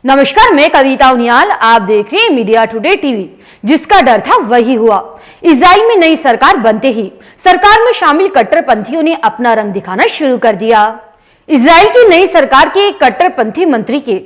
नमस्कार, मैं कविता उनियाल। आप देख रहे हैं मीडिया टुडे टीवी। जिसका डर था वही हुआ। इजराइल में नई सरकार बनते ही सरकार में शामिल कट्टरपंथियों ने अपना रंग दिखाना शुरू कर दिया। इजराइल की नई सरकार के एक कट्टरपंथी मंत्री के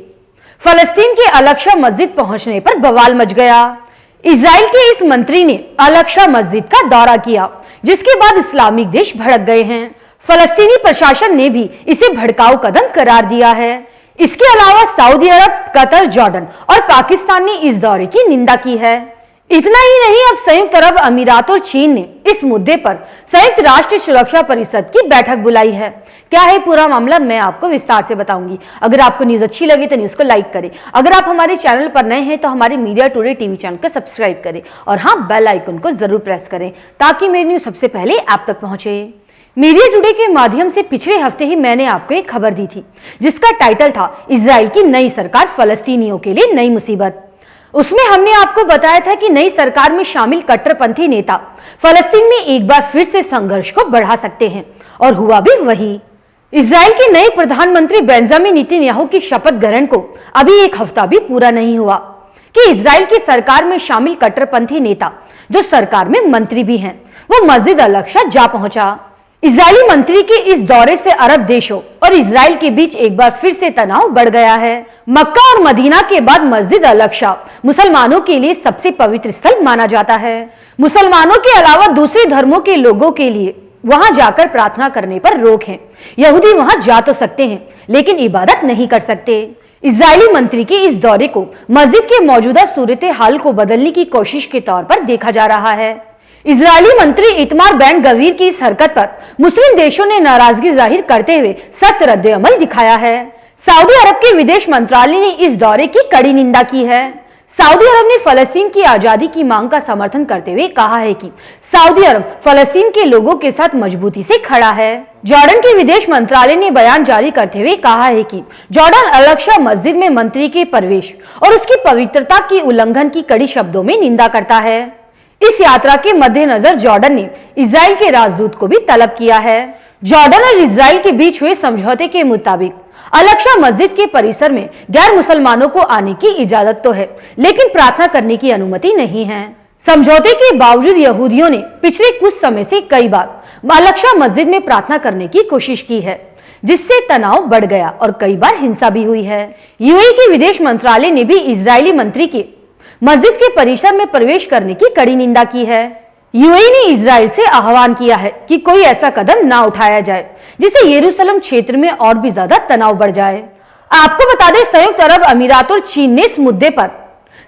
फलस्तीन के अल-अक्सा मस्जिद पहुंचने पर बवाल मच गया। इजराइल के इस मंत्री ने अल-अक्सा मस्जिद का दौरा किया, जिसके बाद इस्लामिक देश भड़क गए हैं। फलस्तीनी प्रशासन ने भी इसे भड़काऊ कदम करार दिया है। इसके अलावा सऊदी अरब, कतर, जॉर्डन और पाकिस्तान ने इस दौरे की निंदा की है। इतना ही नहीं, अब संयुक्त अरब अमीरात और चीन ने इस मुद्दे पर संयुक्त राष्ट्र सुरक्षा परिषद की बैठक बुलाई है। क्या है पूरा मामला, मैं आपको विस्तार से बताऊंगी। अगर आपको न्यूज अच्छी लगे तो न्यूज को लाइक करें। अगर आप हमारे चैनल पर नए हैं तो हमारे मीडिया टुडे टीवी चैनल को सब्सक्राइब करें और हाँ, बेल आइकन को जरूर प्रेस करें ताकि मेरी न्यूज सबसे पहले आप तक पहुंचे। मीडिया टुडे के माध्यम से पिछले हफ्ते ही मैंने आपको एक खबर दी थी, जिसका टाइटल था इजराइल की नई सरकार फलस्तीनियों के लिए नई मुसीबत। उसमें हमने आपको बताया था कि नई सरकार में शामिल कट्टरपंथी नेता फलस्तीन में एक बार फिर से संघर्ष को बढ़ा सकते हैं, और हुआ भी वही। इजराइल के नए प्रधानमंत्री बेंजामिन नेतन्याहू की शपथ ग्रहण को अभी एक हफ्ता भी पूरा नहीं हुआ कि इजराइल की सरकार में शामिल कट्टरपंथी नेता, जो सरकार में मंत्री भी हैं, वो मस्जिद अल-अक्सा जा पहुंचा। इजरायली मंत्री के इस दौरे से अरब देशों और इजराइल के बीच एक बार फिर से तनाव बढ़ गया है। मक्का और मदीना के बाद मस्जिद अल-अक्सा मुसलमानों के लिए सबसे पवित्र स्थल माना जाता है। मुसलमानों के अलावा दूसरे धर्मों के लोगों के लिए वहां जाकर प्रार्थना करने पर रोक है। यहूदी वहां जा तो सकते हैं, लेकिन इबादत नहीं कर सकते। इजरायली मंत्री के इस दौरे को मस्जिद के मौजूदा सूरत हाल को बदलने की कोशिश के तौर पर देखा जा रहा है। इजरायली मंत्री इतमार बेन गवीर की इस हरकत पर मुस्लिम देशों ने नाराजगी जाहिर करते हुए सख्त रद्द-ए-अमल दिखाया है। सऊदी अरब के विदेश मंत्रालय ने इस दौरे की कड़ी निंदा की है। सऊदी अरब ने फलस्तीन की आजादी की मांग का समर्थन करते हुए कहा है कि सऊदी अरब फलस्तीन के लोगों के साथ मजबूती से खड़ा है। जॉर्डन के विदेश मंत्रालय ने बयान जारी करते हुए कहा है कि जॉर्डन अल-अक्सा मस्जिद में मंत्री के प्रवेश और उसकी पवित्रता की उल्लंघन की कड़ी शब्दों में निंदा करता है। इस यात्रा के मद्देनजर जॉर्डन ने इजराइल के राजदूत को भी तलब किया है। जॉर्डन और इजराइल के बीच हुए समझौते के मुताबिक अल-अक्सा मस्जिद के परिसर में गैर मुसलमानों को आने की इजाजत तो है, लेकिन प्रार्थना करने की अनुमति नहीं है। समझौते के बावजूद यहूदियों ने पिछले कुछ समय से कई बार अल-अक्सा मस्जिद में प्रार्थना करने की कोशिश की है, जिससे तनाव बढ़ गया और कई बार हिंसा भी हुई है। यूएई के विदेश मंत्रालय ने भी इजरायली मंत्री के मस्जिद के परिसर में प्रवेश करने की कड़ी निंदा की है। यूएई ने इजराइल से आह्वान किया है कि कोई ऐसा कदम ना उठाया जाए जिससे यरूशलेम क्षेत्र में और भी ज्यादा तनाव बढ़ जाए। आपको बता दें, संयुक्त अरब अमीरात और चीन ने इस मुद्दे पर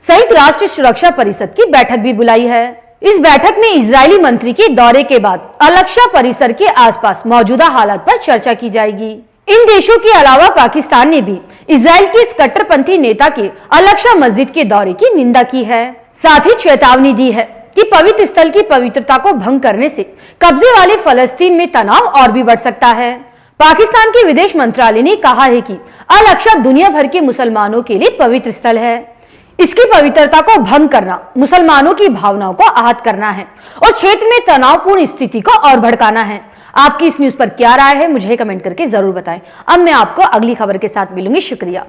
संयुक्त राष्ट्र सुरक्षा परिषद की बैठक भी बुलाई है। इस बैठक में इजरायली मंत्री के दौरे के बाद अल-अक्सा परिसर के आसपास मौजूदा हालात पर चर्चा की जाएगी। इन देशों के अलावा पाकिस्तान ने भी इजराइल के इस कट्टरपंथी नेता के अल-अक्सा मस्जिद के दौरे की निंदा की है। साथ ही चेतावनी दी है कि पवित्र स्थल की पवित्रता को भंग करने से कब्जे वाले फलस्तीन में तनाव और भी बढ़ सकता है। पाकिस्तान के विदेश मंत्रालय ने कहा है कि अल-अक्सा दुनिया भर के मुसलमानों के लिए पवित्र स्थल है। इसकी पवित्रता को भंग करना मुसलमानों की भावनाओं को आहत करना है और क्षेत्र में तनावपूर्ण स्थिति को और भड़काना है। आपकी इस न्यूज पर क्या राय है, मुझे कमेंट करके जरूर बताएं। अब मैं आपको अगली खबर के साथ मिलूंगी। शुक्रिया।